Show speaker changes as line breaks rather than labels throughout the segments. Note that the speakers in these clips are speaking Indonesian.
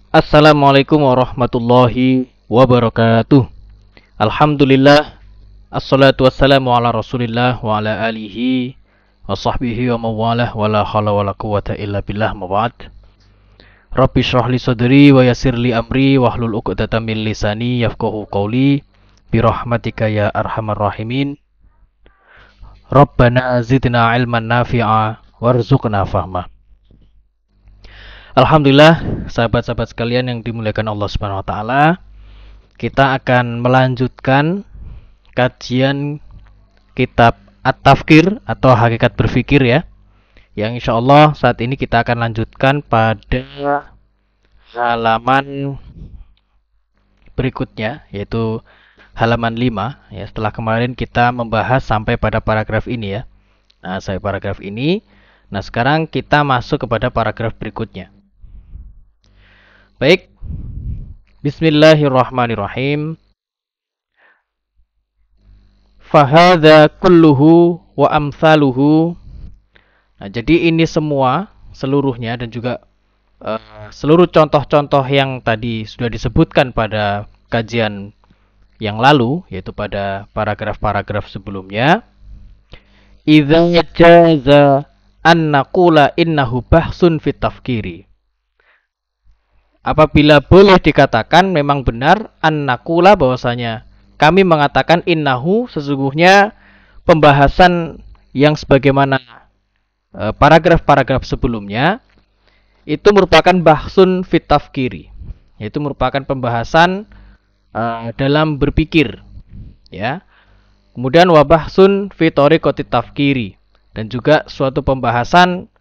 Assalamualaikum warahmatullahi wabarakatuh. Alhamdulillah. Assalatu wassalamu ala rasulillah wa ala alihi wa sahbihi wa mawalah wa la hawla wa la quwata illa billah mabad. Rabbi syrah li sadri wa yassir li amri wa hlul uqdatan min lisani yafqahu qawli birahmatika ya arhamar rahimin. Rabbana zidna ilman nafi'a warzuqna fahma. Alhamdulillah, sahabat-sahabat sekalian yang dimuliakan Allah Subhanahu wa taala, kita akan melanjutkan kajian kitab At-Tafkir atau Hakikat Berpikir ya. Yang insya Allah saat ini kita akan lanjutkan pada halaman berikutnya, yaitu halaman 5 ya. Setelah kemarin kita membahas sampai pada paragraf ini ya. Nah, sampai paragraf ini. Nah, sekarang kita masuk kepada paragraf berikutnya. Baik. Bismillahirrahmanirrahim. Fahadha kulluhu wa amsaluhu. Nah, jadi ini semua seluruhnya dan juga seluruh contoh-contoh yang tadi sudah disebutkan pada kajian yang lalu, yaitu pada paragraf-paragraf sebelumnya. Idza jaza an naqula innahu bahsun fit tafkiri. Apabila boleh dikatakan memang benar an-naqula bahwasanya kami mengatakan innahu sesungguhnya pembahasan yang sebagaimana paragraf-paragraf sebelumnya itu merupakan bahsun fit tafkiri, yaitu merupakan pembahasan dalam berpikir ya. Kemudian wabahsun fi thariqatit tafkiri, dan juga suatu pembahasan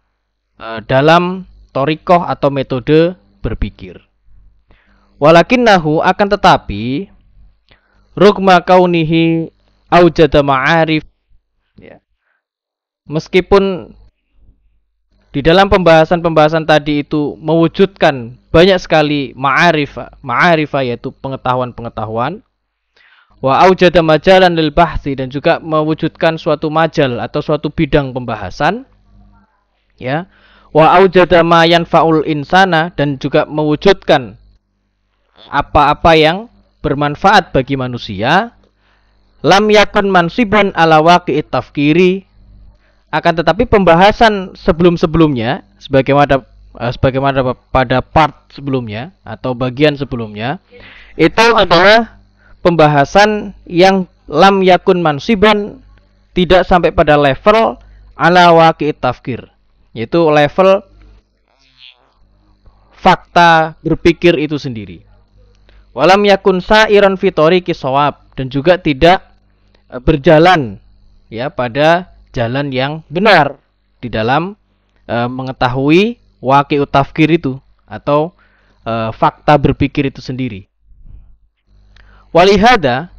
dalam thariqah atau metode berpikir. Walakinnahu akan tetapi rugma kaunihi aujada ma'arif ya. Meskipun di dalam pembahasan-pembahasan tadi itu mewujudkan banyak sekali ma'arifah yaitu pengetahuan-pengetahuan, wa aujada majalan lil bahsi, dan juga mewujudkan suatu majal atau suatu bidang pembahasan ya. Wa aujada ma yanfa'ul insana, dan juga mewujudkan apa-apa yang bermanfaat bagi manusia. Lam yakun mansiban ala waqi'it tafkiri, akan tetapi pembahasan sebelum-sebelumnya sebagaimana pada part sebelumnya atau bagian sebelumnya itu adalah pembahasan yang lam yakun mansiban, tidak sampai pada level ala waqi'it tafkir, yaitu level fakta berpikir itu sendiri. Walam yakun sa'iran fi thariqis shawab, dan juga tidak berjalan ya pada jalan yang benar di dalam mengetahui waqi'ut tafkir itu atau fakta berpikir itu sendiri. Walihada,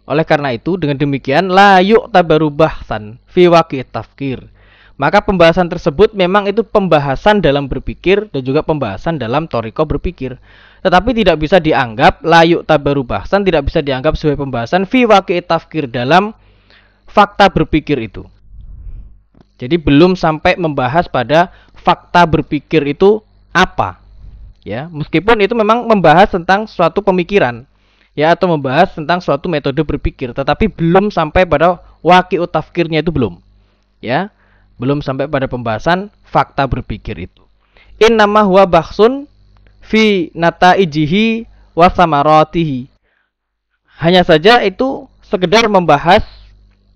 oleh karena itu dengan demikian la yu'tabaru bahsan fi waqi'it tafkir, maka pembahasan tersebut memang itu pembahasan dalam berpikir dan juga pembahasan dalam thariqah berpikir, tetapi tidak bisa dianggap la yu'tabaru bahsan, tidak bisa dianggap sebagai pembahasan fi waqi'it tafkir, dalam fakta berpikir itu. Jadi belum sampai membahas pada fakta berpikir itu apa ya, meskipun itu memang membahas tentang suatu pemikiran ya, atau membahas tentang suatu metode berpikir, tetapi belum sampai pada waqi'ut tafkirnya, itu belum ya, belum sampai pada pembahasan fakta berpikir itu. Innama huwa bahsun fi nataijihi wa samaratihi, hanya saja itu sekedar membahas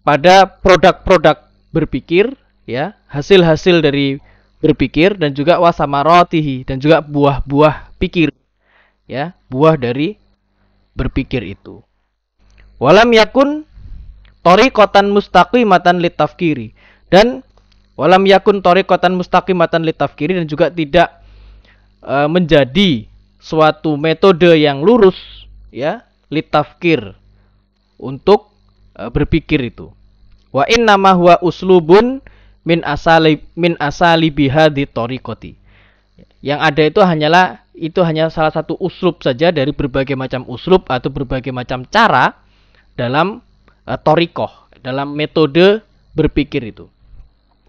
pada produk-produk berpikir ya, hasil-hasil dari berpikir, dan juga wasamaratihi, dan juga buah-buah pikir ya, buah dari berpikir itu. Walam yakun thariqatan mustaqimatan litafkiri, dan walam yakun thariqatan mustaqimatan litafkiri, dan juga tidak menjadi suatu metode yang lurus ya, litafkir, untuk berpikir itu. Wa innama huwa uslubun min asali bihadhi thariqati, yang ada itu hanya salah satu uslub saja dari berbagai macam uslub atau berbagai macam cara dalam thariqah, dalam metode berpikir itu.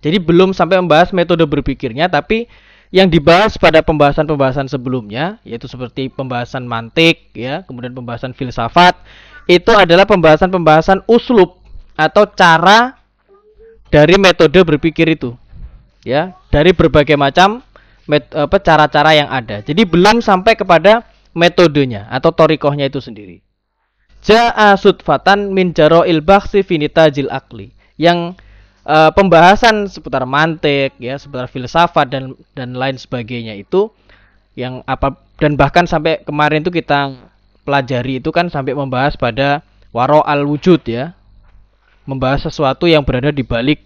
Jadi belum sampai membahas metode berpikirnya, tapi yang dibahas pada pembahasan-pembahasan sebelumnya, yaitu seperti pembahasan mantik, ya, kemudian pembahasan filsafat, itu adalah pembahasan-pembahasan uslub atau cara dari metode berpikir itu, ya, dari berbagai macam cara-cara yang ada. Jadi belum sampai kepada metodenya atau torikohnya itu sendiri. Ja'a sudfatan min jaro'il bakhsi finitajil akli, yang pembahasan seputar mantik, ya, seputar filsafat dan lain sebagainya itu yang apa, dan bahkan sampai kemarin itu kita pelajari itu kan sampai membahas pada waro al wujud, ya, membahas sesuatu yang berada di balik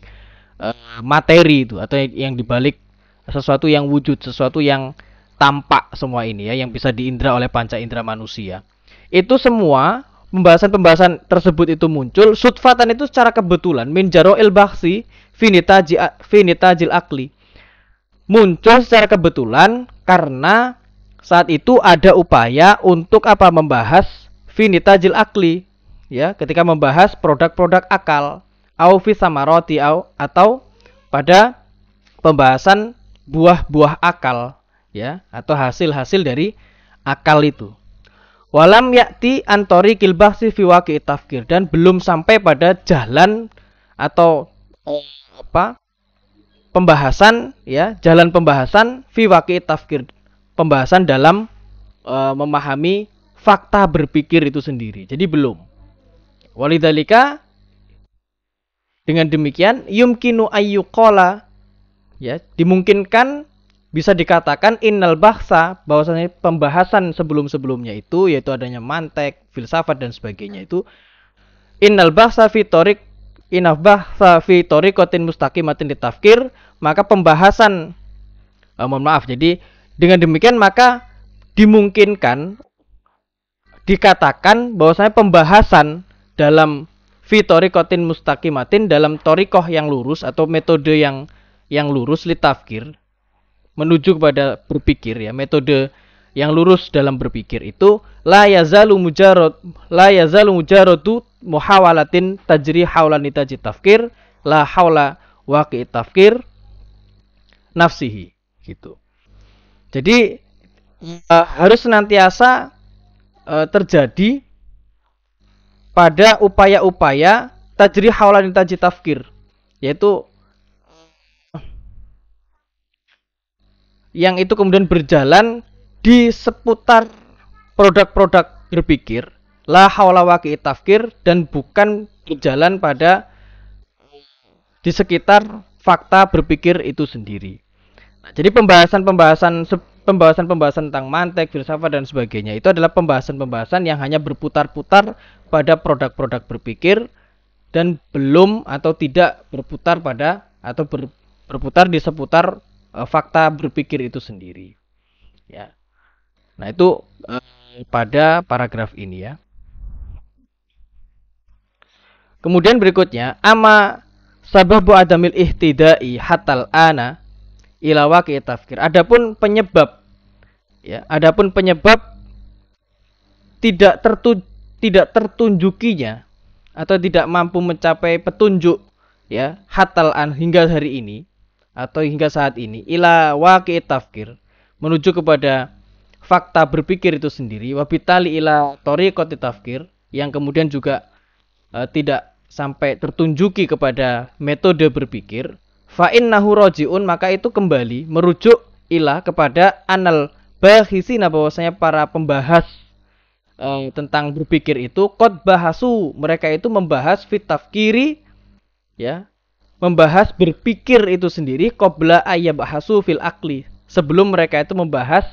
materi itu, atau yang dibalik sesuatu yang wujud, sesuatu yang tampak semua ini, ya, yang bisa diindra oleh panca indera manusia. Itu semua pembahasan-pembahasan tersebut itu muncul sudfatan itu secara kebetulan min jaro'il bakhsi finitajil akli, muncul secara kebetulan karena saat itu ada upaya untuk apa, membahas finitajil akli, ya, ketika membahas produk-produk akal, au fi samaroti atau pada pembahasan buah-buah akal, ya, atau hasil-hasil dari akal itu. Walam yakti antori kilbahsi fiwaki tafkir, dan belum sampai pada jalan atau pembahasan, ya, jalan pembahasan fiwaki tafkir, pembahasan dalam memahami fakta berpikir itu sendiri. Jadi belum. Walidhalika, dengan demikian yumkinu ayyuqala, ya, dimungkinkan bisa dikatakan innal bahsa, bahwasanya pembahasan sebelum-sebelumnya itu, yaitu adanya mantek, filsafat dan sebagainya itu, innal bahsa fi tariqatin mustaqimatin ditafkir, maka pembahasan jadi dengan demikian maka dimungkinkan dikatakan bahwasanya pembahasan dalam fi tariqatin mustaqimatin, dalam torikoh yang lurus atau metode yang lurus litafkir, menuju kepada berpikir, ya, metode yang lurus dalam berpikir itu la yazalu mujarradu muhawalatin tajri haula nitaji tafkir la haula waqi tafkir nafsihi, gitu. Jadi harus senantiasa terjadi pada upaya-upaya tajri haula nitaji tafkir, yaitu yang itu kemudian berjalan di seputar produk-produk berpikir la haula waqi tafkir, dan bukan berjalan pada di sekitar fakta berpikir itu sendiri. Nah, jadi pembahasan tentang mantek, filsafat dan sebagainya itu adalah pembahasan-pembahasan yang hanya berputar-putar pada produk-produk berpikir dan belum atau tidak berputar pada atau berputar di seputar fakta berpikir itu sendiri, ya. Nah, itu pada paragraf ini, ya. Kemudian berikutnya, ama sababu adamil ihtidai hatal ana ila waqi tafkir. Adapun penyebab, ya, adapun penyebab tidak tertunjukinya atau tidak mampu mencapai petunjuk, ya, hatal an hingga hari ini atau hingga saat ini ila waqi tafkir, menuju kepada fakta berpikir itu sendiri, wabitali ila tariqati tafkir, yang kemudian juga tidak sampai tertunjuki kepada metode berpikir, fa innahu rajiun, maka itu kembali merujuk ila kepada anal bahisina, bahwasanya para pembahas tentang berpikir itu qad bahasu, mereka itu membahas fit tafkiri, ya, membahas berpikir itu sendiri qabla ayyabahasu fil akli, sebelum mereka itu membahas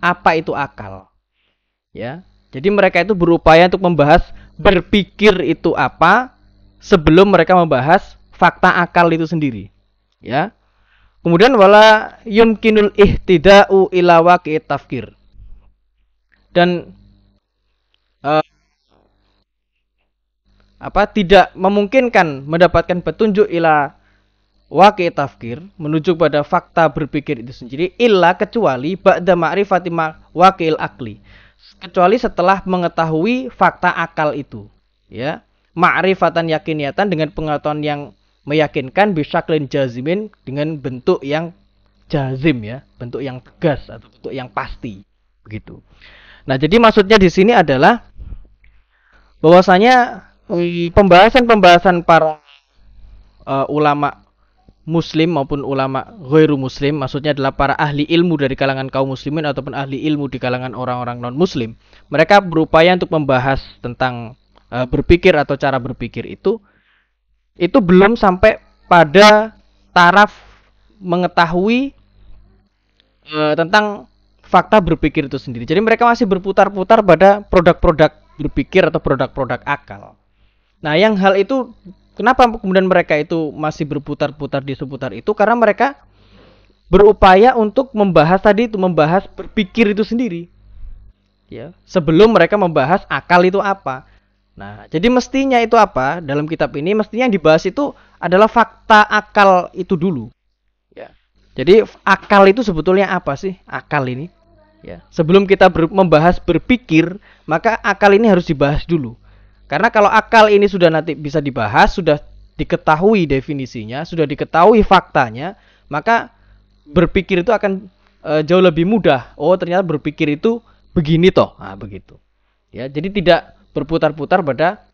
apa itu akal, ya. Jadi mereka itu berupaya untuk membahas berpikir itu apa sebelum mereka membahas fakta akal itu sendiri, ya. Kemudian wala yumkinul ihtida'u ila waqi tafkir, dan tidak memungkinkan mendapatkan petunjuk ila waqi tafkir, menuju pada fakta berpikir itu sendiri, illa, kecuali ba'da ma'rifati waqil akli, kecuali setelah mengetahui fakta akal itu, ya, ma'rifatan yakiniyatan, dengan pengetahuan yang meyakinkan, bisyaklin jazimin, dengan bentuk yang jazim ya, bentuk yang tegas atau bentuk yang pasti begitu. Nah, jadi maksudnya di sini adalah bahwasanya pembahasan-pembahasan para ulama muslim maupun ulama ghairu muslim, maksudnya adalah para ahli ilmu dari kalangan kaum muslimin ataupun ahli ilmu di kalangan orang-orang non muslim. Mereka berupaya untuk membahas tentang berpikir atau cara berpikir itu belum sampai pada taraf mengetahui tentang fakta berpikir itu sendiri. Jadi mereka masih berputar-putar pada produk-produk berpikir atau produk-produk akal. Nah, yang hal itu kenapa kemudian mereka itu masih berputar-putar di seputar itu? Karena mereka berupaya untuk membahas tadi itu, membahas berpikir itu sendiri. Ya, sebelum mereka membahas akal itu apa. Nah, jadi mestinya itu apa? Dalam kitab ini mestinya yang dibahas itu adalah fakta akal itu dulu. Ya. Jadi akal itu sebetulnya apa sih? Akal ini. Ya. Sebelum kita membahas berpikir, maka akal ini harus dibahas dulu. Karena kalau akal ini sudah nanti bisa dibahas, sudah diketahui definisinya, sudah diketahui faktanya, maka berpikir itu akan jauh lebih mudah. Oh, ternyata berpikir itu begini toh. Nah, begitu. Ya, jadi tidak berputar-putar pada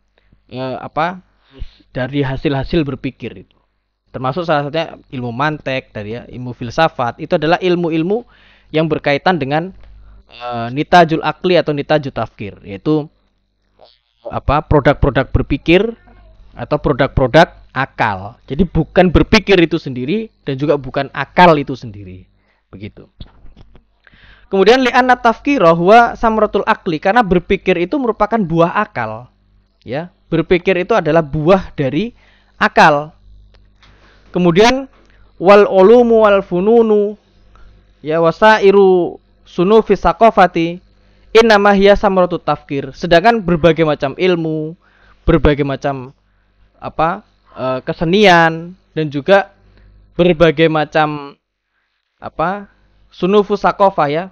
dari hasil-hasil berpikir itu. Termasuk salah satunya ilmu mantek dari ilmu filsafat, itu adalah ilmu-ilmu yang berkaitan dengan nitajul akli atau nitajul tafkir, yaitu produk-produk berpikir atau produk-produk akal. Jadi bukan berpikir itu sendiri dan juga bukan akal itu sendiri. Begitu. Kemudian li'anna tafkira huwa samratul akli, karena berpikir itu merupakan buah akal. Ya, berpikir itu adalah buah dari akal. Kemudian wal ulumu wal fununu ya wasairu sunufis saqafati innama hiya samratut tafkir. Sedangkan berbagai macam ilmu, berbagai macam kesenian dan juga berbagai macam sunufus saqafah ya,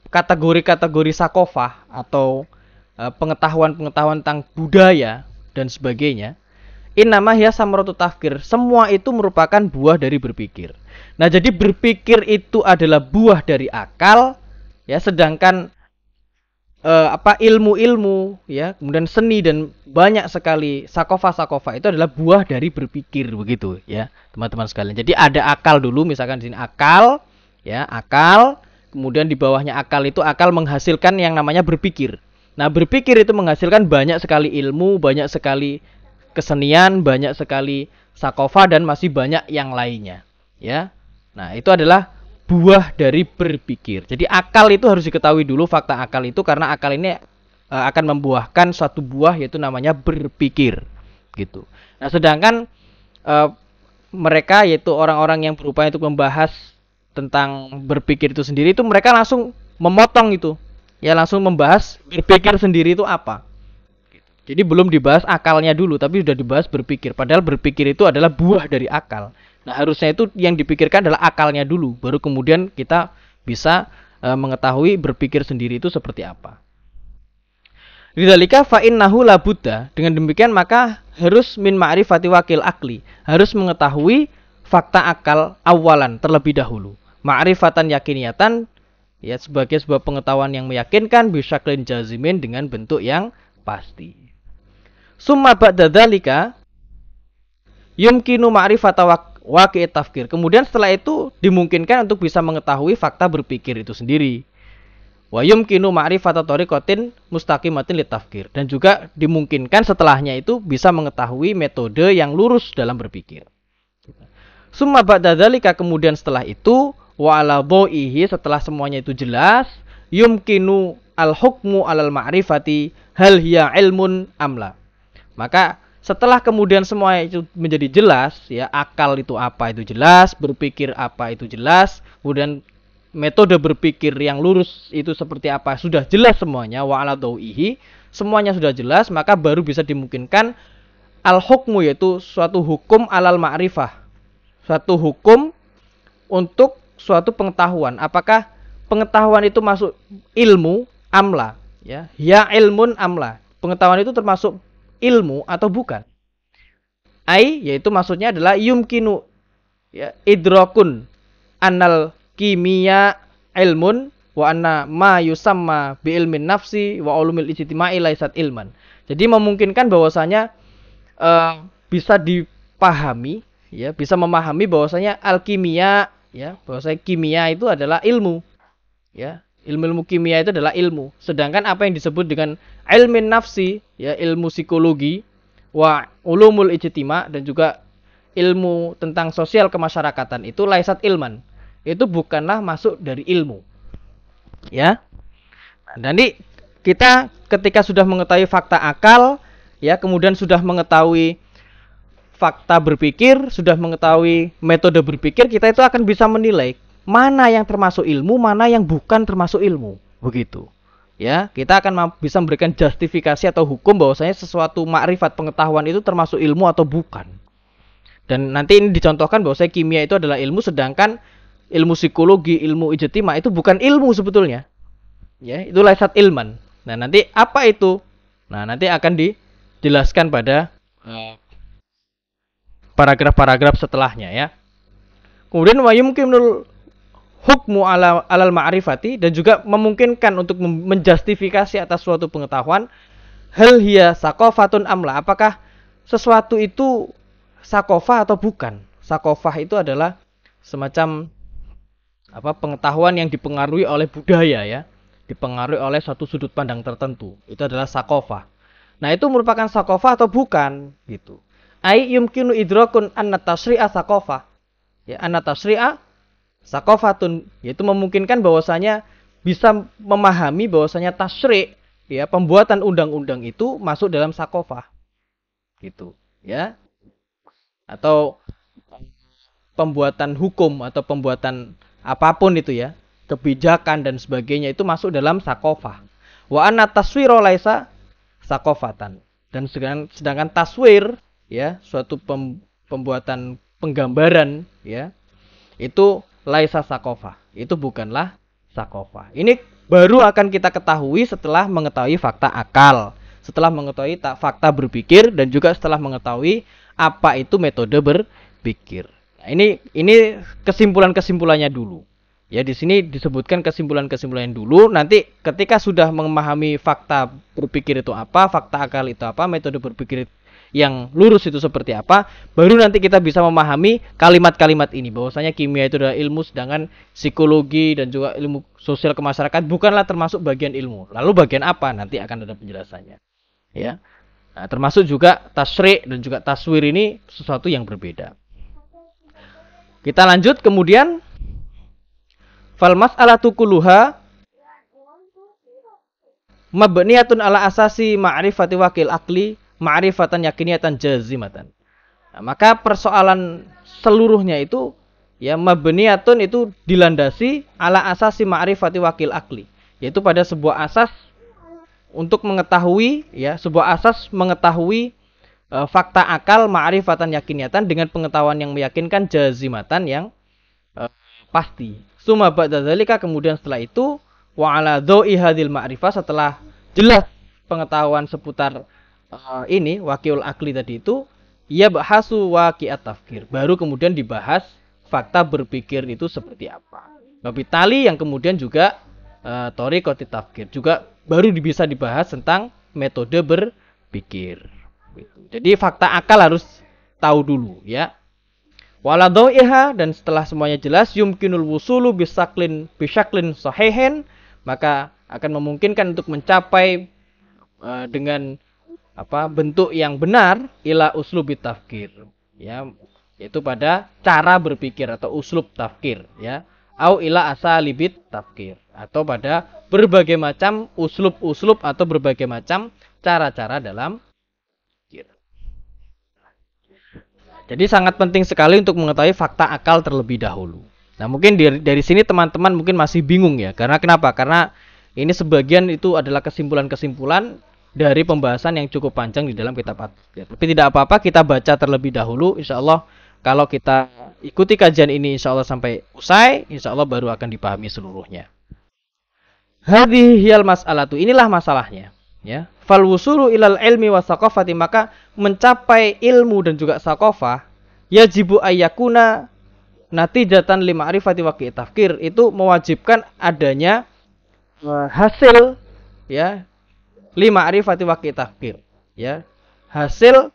kategori-kategori saqafah atau pengetahuan-pengetahuan tentang budaya dan sebagainya. Innama hiya samratut tafkir. Semua itu merupakan buah dari berpikir. Nah, jadi berpikir itu adalah buah dari akal ya, sedangkan ilmu-ilmu ya, kemudian seni dan banyak sekali sakofa-sakofa itu adalah buah dari berpikir, begitu ya, teman-teman sekalian. Jadi ada akal dulu, misalkan di sini akal ya, akal, kemudian di bawahnya akal itu akal menghasilkan yang namanya berpikir. Nah, berpikir itu menghasilkan banyak sekali ilmu, banyak sekali kesenian, banyak sekali sakofa dan masih banyak yang lainnya ya. Nah, itu adalah buah dari berpikir. Jadi akal itu harus diketahui dulu fakta akal itu, karena akal ini akan membuahkan suatu buah yaitu namanya berpikir gitu. Nah, sedangkan mereka yaitu orang-orang yang berupaya untuk membahas tentang berpikir itu sendiri, itu mereka langsung memotong itu. Ya, langsung membahas berpikir sendiri itu apa. Jadi belum dibahas akalnya dulu, tapi sudah dibahas berpikir. Padahal berpikir itu adalah buah dari akal. Nah, harusnya itu yang dipikirkan adalah akalnya dulu, baru kemudian kita bisa mengetahui berpikir sendiri itu seperti apa. Lidzalika fa innahu la budda. Dengan demikian maka harus min ma'rifati wakil akli, harus mengetahui fakta akal awalan terlebih dahulu. Ma'rifatan yakiniyatan ya, sebagai sebuah pengetahuan yang meyakinkan, bisyaklin jazimin, dengan bentuk yang pasti. Summa ba'da dzalika yumkinu ma'rifata waqi' tafkir. Kemudian setelah itu dimungkinkan untuk bisa mengetahui fakta berpikir itu sendiri. Wa yumkinu ma'rifata tariqatin mustaqimatin litafkir, dan juga dimungkinkan setelahnya itu bisa mengetahui metode yang lurus dalam berpikir. Summa ba'da dzalika, kemudian setelah itu wa ala dha'ihi, setelah semuanya itu jelas, yumkinu al-hukmu alal ma'rifati hal hiya ilmun amla. Maka setelah kemudian semua itu menjadi jelas ya, akal itu apa itu jelas, berpikir apa itu jelas, kemudian metode berpikir yang lurus itu seperti apa sudah jelas semuanya, wa ala dha'ihi, semuanya sudah jelas, maka baru bisa dimungkinkan al-hukmu, yaitu suatu hukum alal ma'rifah, suatu hukum untuk suatu pengetahuan. Apakah pengetahuan itu masuk ilmu amla ya, ya ilmun amla, pengetahuan itu termasuk ilmu atau bukan. Ai, yaitu maksudnya adalah yumkinu ya, idrakun annal kimia ilmun wa anna ma yusamma bi ilmin nafsi wa ulumil ijtima'i laisat ilman. Jadi memungkinkan bahwasanya bisa dipahami, ya, bisa memahami bahwasanya alkimia, ya, bahwasanya kimia itu adalah ilmu, ya. Ilmu kimia itu adalah ilmu. Sedangkan apa yang disebut dengan ilmin nafsi, ya, ilmu psikologi, wa ulumul ijtima, dan juga ilmu tentang sosial kemasyarakatan itu laisat ilman. Itu bukanlah masuk dari ilmu. Ya. Dan kita ketika sudah mengetahui fakta akal, ya, kemudian sudah mengetahui fakta berpikir, sudah mengetahui metode berpikir, kita itu akan bisa menilai mana yang termasuk ilmu, mana yang bukan termasuk ilmu. Begitu. Ya, kita akan bisa memberikan justifikasi atau hukum bahwasanya sesuatu makrifat pengetahuan itu termasuk ilmu atau bukan. Dan nanti ini dicontohkan bahwasanya kimia itu adalah ilmu, sedangkan ilmu psikologi, ilmu ijtima itu bukan ilmu sebetulnya. Ya, itu laisat ilman. Nah, nanti apa itu? Nah, nanti akan dijelaskan pada paragraf-paragraf setelahnya, ya. Kemudian wa yumkinul hukmu alal ma'rifati, dan juga memungkinkan untuk menjustifikasi atas suatu pengetahuan, hal hiya sakofatun amla, apakah sesuatu itu sakofah atau bukan. Sakofah itu adalah semacam pengetahuan yang dipengaruhi oleh budaya, ya, dipengaruhi oleh suatu sudut pandang tertentu. Itu adalah sakofah. Nah, itu merupakan sakofah atau bukan, gitu. Ai yumkinu idrakun anna tasri'a sakofah. Ya, anna tasri'a sakofatun, yaitu memungkinkan bahwasanya bisa memahami bahwasanya tasri', ya, pembuatan undang-undang itu masuk dalam sakofah. Gitu, ya. Atau pembuatan hukum atau pembuatan apapun itu, ya, kebijakan dan sebagainya itu masuk dalam sakofah. Wa anna taswira laisa sakofatan. Dan sedangkan taswir, ya, suatu pembuatan penggambaran, ya, itu laisa sakofah. Itu bukanlah sakofah. Ini baru akan kita ketahui setelah mengetahui fakta akal, setelah mengetahui fakta berpikir, dan juga setelah mengetahui apa itu metode berpikir. Nah, ini kesimpulan-kesimpulannya dulu. Ya, di sini disebutkan kesimpulan-kesimpulannya dulu. Nanti ketika sudah memahami fakta berpikir itu apa, fakta akal itu apa, metode berpikir yang lurus itu seperti apa, baru nanti kita bisa memahami kalimat-kalimat ini, bahwasanya kimia itu adalah ilmu, sedangkan psikologi dan juga ilmu sosial kemasyarakatan bukanlah termasuk bagian ilmu. Lalu bagian apa? Nanti akan ada penjelasannya, ya. Nah, termasuk juga tasri' dan juga taswir, ini sesuatu yang berbeda. Kita lanjut. Kemudian fal mas'alatu kulluha mabniyatun ala asasi ma'rifati wakil akli ma'rifatan yakiniyatan jazimatan. Nah, maka persoalan seluruhnya itu, ya, mabniyatun itu dilandasi ala asasi ma'rifati wakil akli, yaitu pada sebuah asas untuk mengetahui, ya, sebuah asas mengetahui fakta akal ma'rifatan yakiniyatan dengan pengetahuan yang meyakinkan jazimatan yang pasti. Summa ba'da dzalika, kemudian setelah itu, wa ala dha'i hadil ma'rifah, setelah jelas pengetahuan seputar ini waqiul akli tadi itu, ya bahasu waqi'at tafkir, baru kemudian dibahas fakta berpikir itu seperti apa. Babi tali yang kemudian juga thariqatit tafkir, juga baru bisa dibahas tentang metode berpikir. Jadi fakta akal harus tahu dulu, ya. Wala dha'iha, dan setelah semuanya jelas, yumkinul wusulu bisyaklin sahihin, maka akan memungkinkan untuk mencapai dengan bentuk yang benar ila uslubit tafkir, ya, yaitu pada cara berpikir atau uslub tafkir, ya, au ila asalibit tafkir, atau pada berbagai macam uslub-uslub atau berbagai macam cara-cara dalam fikir. Jadi sangat penting sekali untuk mengetahui fakta akal terlebih dahulu. Nah, mungkin dari sini teman-teman mungkin masih bingung, ya, karena kenapa? Karena ini sebagian itu adalah kesimpulan-kesimpulan dari pembahasan yang cukup panjang di dalam kitab At-Tafkir. Tapi tidak apa-apa, kita baca terlebih dahulu. Insya Allah kalau kita ikuti kajian ini, insya Allah sampai usai, insya Allah baru akan dipahami seluruhnya. Hadhihi hiyal mas'alatu, inilah masalahnya, ya. Fal wusulu ilal ilmi wa saqafati, maka mencapai ilmu dan juga saqafah, yajibu ayyakuna natijatan li ma'rifati waqi' tafkir, itu mewajibkan adanya hasil ya li ma'rifati waqi' tafkir, ya. Hasil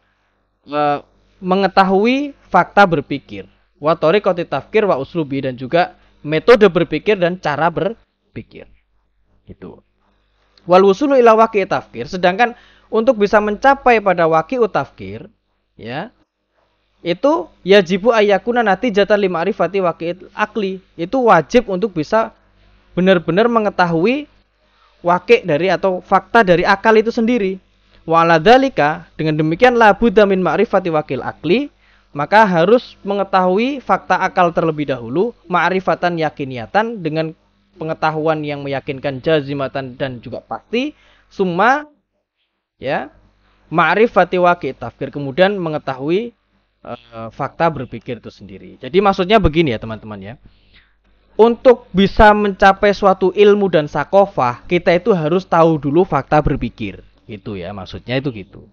mengetahui fakta berpikir, wa tariqati tafkir wa uslubi, dan juga metode berpikir dan cara berpikir. Gitu. Wal wusulu ila waqi' tafkir, sedangkan untuk bisa mencapai pada waqi'ut tafkir, ya, itu yajibu ayyakuna natijatan li ma'rifati waqi'il akli. Itu wajib untuk bisa benar-benar mengetahui waqi' dari atau fakta dari akal itu sendiri. Wa ala dzalika, dengan demikian la budda min ma'rifati waqi'il akli, maka harus mengetahui fakta akal terlebih dahulu, ma'rifatan yakiniyatan, dengan pengetahuan yang meyakinkan, jazimatan dan juga pasti, summa ya ma'rifati waqi' tafkir, kemudian mengetahui fakta berpikir itu sendiri. Jadi maksudnya begini ya teman-teman ya. Untuk bisa mencapai suatu ilmu dan sakofah, kita itu harus tahu dulu fakta berpikir. Gitu ya, maksudnya itu gitu.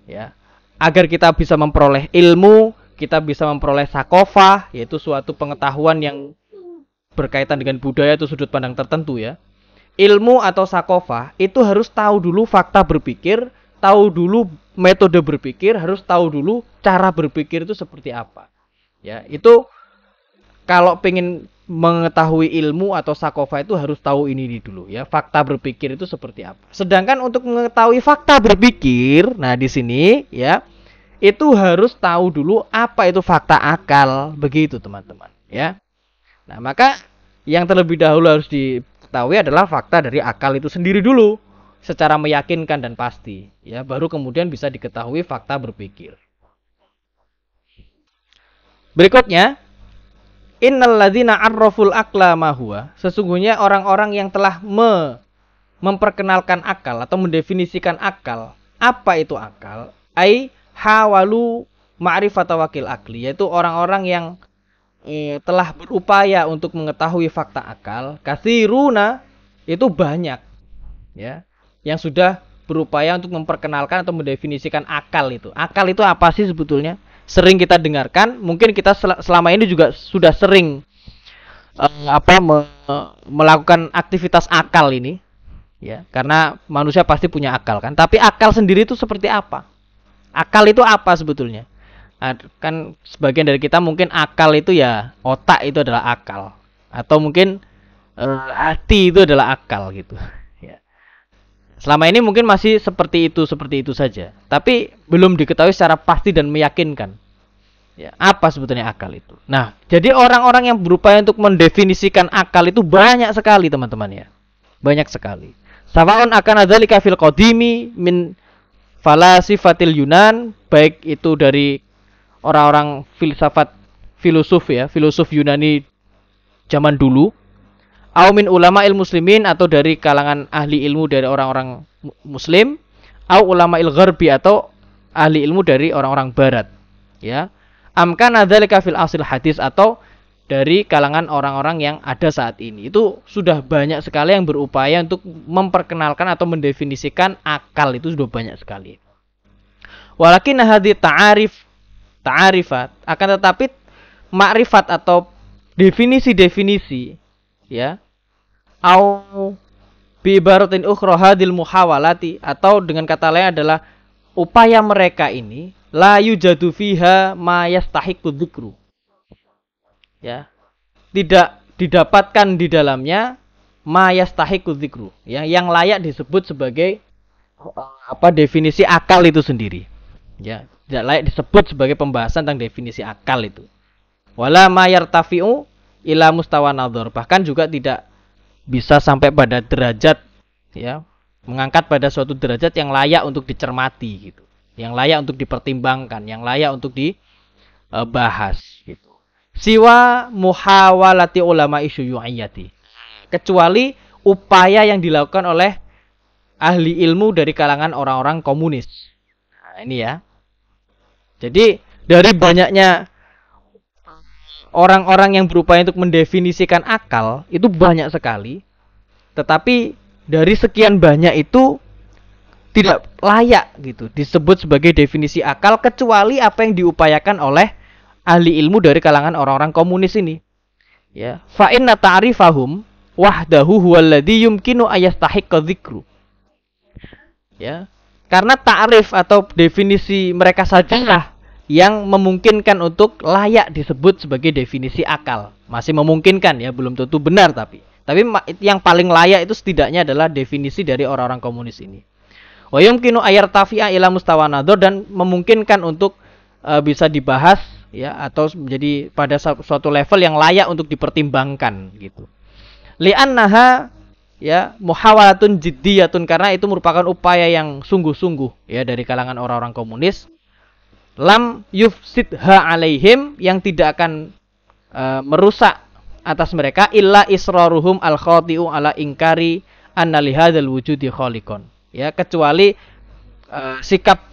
Ya. Agar kita bisa memperoleh ilmu, kita bisa memperoleh sakofah, yaitu suatu pengetahuan yang berkaitan dengan budaya atau sudut pandang tertentu ya. Ilmu atau sakofah itu harus tahu dulu fakta berpikir, tahu dulu metode berpikir, harus tahu dulu cara berpikir itu seperti apa. Ya, itu kalau pengen mengetahui ilmu atau sakofah itu harus tahu ini dulu ya, fakta berpikir itu seperti apa. Sedangkan untuk mengetahui fakta berpikir, nah di sini ya, itu harus tahu dulu apa itu fakta akal, begitu teman-teman ya. Nah, maka yang terlebih dahulu harus diketahui adalah fakta dari akal itu sendiri dulu, secara meyakinkan dan pasti ya, baru kemudian bisa diketahui fakta berpikir. Berikutnya, innal ladzina arraful aqla ma huwa, sesungguhnya orang-orang yang telah memperkenalkan akal atau mendefinisikan akal, apa itu akal, ai hawalu ma'rifata waqil akli, yaitu orang-orang yang telah berupaya untuk mengetahui fakta akal, katsiruna, itu banyak ya, yang sudah berupaya untuk memperkenalkan atau mendefinisikan akal itu. Akal itu apa sih sebetulnya? Sering kita dengarkan, mungkin kita selama ini juga sudah sering melakukan aktivitas akal ini, ya, karena manusia pasti punya akal kan. Tapi akal sendiri itu seperti apa? Akal itu apa sebetulnya? Nah, kan sebagian dari kita mungkin akal itu ya otak itu adalah akal, atau mungkin hati itu adalah akal gitu. Selama ini mungkin masih seperti itu saja. Tapi belum diketahui secara pasti dan meyakinkan. Ya, apa sebetulnya akal itu? Nah, jadi orang-orang yang berupaya untuk mendefinisikan akal itu banyak sekali teman-teman ya. Banyak sekali. Sawa'un akan adzalika fil qadimi min falasifatil Yunan, baik itu dari orang-orang filosof ya, filosof Yunani zaman dulu, au min ulama'il muslimin, atau dari kalangan ahli ilmu dari orang-orang muslim, au ulama'il gharbi, atau ahli ilmu dari orang-orang barat ya, amkana dzalika fil asil hadis, atau dari kalangan orang-orang yang ada saat ini. Itu sudah banyak sekali yang berupaya untuk memperkenalkan atau mendefinisikan akal, itu sudah banyak sekali. Walakin hadhi ta'arifat, akan tetapi makrifat atau definisi-definisi ya, au bi ibaratin ukhra hadil muhawalati, atau dengan kata lain adalah upaya mereka ini la yujadu fiha ma yastahiqu dzikru, ya, tidak didapatkan di dalamnya ma yastahiqu dzikru, ya, yang layak disebut sebagai definisi akal itu sendiri, ya, tidak layak disebut sebagai pembahasan tentang definisi akal itu. Wala ma yartafi'u ila mustawa nadhar, bahkan juga tidak bisa sampai pada derajat ya, mengangkat pada suatu derajat yang layak untuk dicermati gitu, yang layak untuk dipertimbangkan, yang layak untuk dibahas gitu. Siwa muhawalati ulama isyu'iyati, kecuali upaya yang dilakukan oleh ahli ilmu dari kalangan orang-orang komunis. Nah, ini ya. Jadi dari banyaknya orang-orang yang berupaya untuk mendefinisikan akal itu banyak sekali, tetapi dari sekian banyak itu tidak layak gitu disebut sebagai definisi akal, kecuali apa yang diupayakan oleh ahli ilmu dari kalangan orang-orang komunis ini. Ya, fa inna ta'rifahum wahdahu huwallazi yumkinu ayastahiqqa dzikru. Ya. Karena ta'rif atau definisi mereka sajalah yang memungkinkan untuk layak disebut sebagai definisi akal. Masih memungkinkan ya, belum tentu benar tapi yang paling layak itu setidaknya adalah definisi dari orang-orang komunis ini. Wa yumkinu ayartafi'a ila mustawa nadhar, dan memungkinkan untuk bisa dibahas ya, atau menjadi pada suatu level yang layak untuk dipertimbangkan gitu. Li'annaha ya muhawalatun jiddiyatun, karena itu merupakan upaya yang sungguh-sungguh ya dari kalangan orang-orang komunis. Lam yufsidha alaihim, yang tidak akan merusak atas mereka, illa israruhum al-khati'u ala ingkari anna lihadzal wujudi khaliqan. Ya, kecuali sikap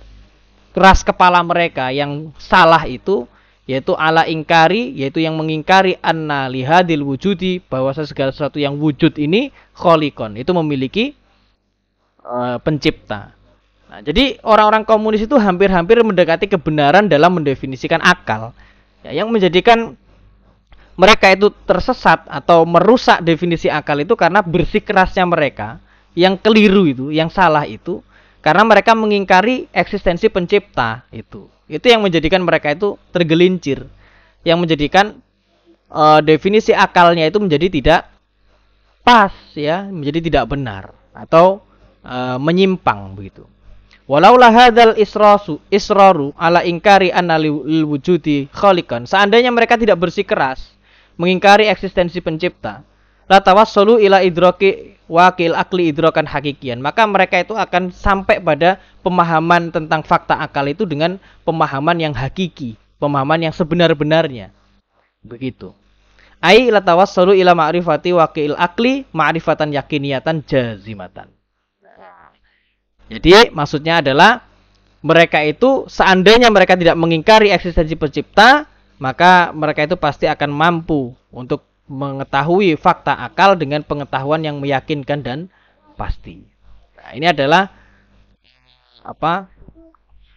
keras kepala mereka yang salah itu, yaitu ala ingkari, yaitu yang mengingkari anna lihadil wujudi, bahwa segala sesuatu yang wujud ini khaliqan, itu memiliki pencipta. Nah, jadi orang-orang komunis itu hampir-hampir mendekati kebenaran dalam mendefinisikan akal, ya, yang menjadikan mereka itu tersesat atau merusak definisi akal itu karena bersikerasnya mereka yang keliru itu, yang salah itu, karena mereka mengingkari eksistensi pencipta itu. Itu yang menjadikan mereka itu tergelincir, yang menjadikan definisi akalnya itu menjadi tidak pas ya, menjadi tidak benar atau menyimpang begitu. Walaulah hadzal israru ala ingkari anna lil wujudi khaliqan, seandainya mereka tidak bersikeras mengingkari eksistensi pencipta, la tawassalu ila idraki wakil akli idrakan hakikian, maka mereka itu akan sampai pada pemahaman tentang fakta akal itu dengan pemahaman yang hakiki, pemahaman yang sebenar-benarnya. Begitu. Ai la tawassalu ila ma'rifati wakil akli ma'rifatan yakiniyatan jazimatan. Jadi maksudnya adalah mereka itu seandainya mereka tidak mengingkari eksistensi pencipta, maka mereka itu pasti akan mampu untuk mengetahui fakta akal dengan pengetahuan yang meyakinkan dan pasti. Nah, ini adalah apa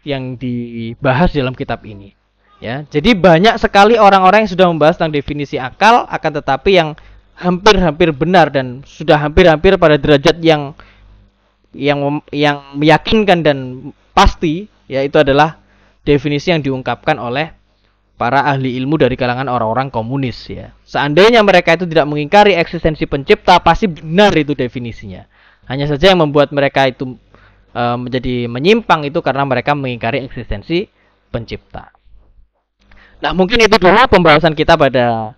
yang dibahas dalam kitab ini. Ya, jadi banyak sekali orang-orang yang sudah membahas tentang definisi akal, akan tetapi yang hampir-hampir benar dan sudah hampir-hampir pada derajat yang meyakinkan dan pasti, yaitu adalah definisi yang diungkapkan oleh para ahli ilmu dari kalangan orang-orang komunis ya. Seandainya mereka itu tidak mengingkari eksistensi pencipta, pasti benar itu definisinya. Hanya saja yang membuat mereka itu menjadi menyimpang itu karena mereka mengingkari eksistensi pencipta. Nah, mungkin itu dulu pembahasan kita pada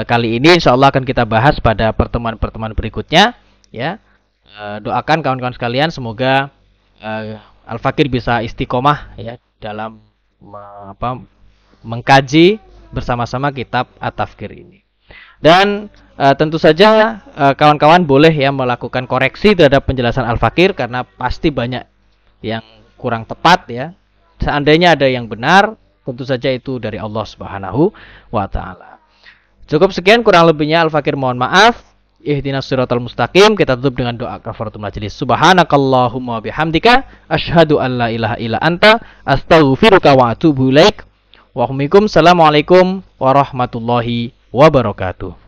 kali ini. Insyaallah akan kita bahas pada pertemuan-pertemuan berikutnya ya. Doakan kawan-kawan sekalian semoga Al-Fakir bisa istiqomah ya dalam mengkaji bersama-sama kitab At-Tafkir ini. Dan tentu saja kawan-kawan boleh ya melakukan koreksi terhadap penjelasan Al-Fakir, karena pasti banyak yang kurang tepat ya. Seandainya ada yang benar, tentu saja itu dari Allah Subhanahu wa taala. Cukup sekian, kurang lebihnya Al-Fakir mohon maaf. Ihdinas siratal mustaqim. Kita tutup dengan doa kafaratul majelis. Subhanakallahumma bihamdika asyhadu an la ilaha illa anta astaghfiruka wa atubu ilaik. Waalaikumsalam warahmatullahi wabarakatuh.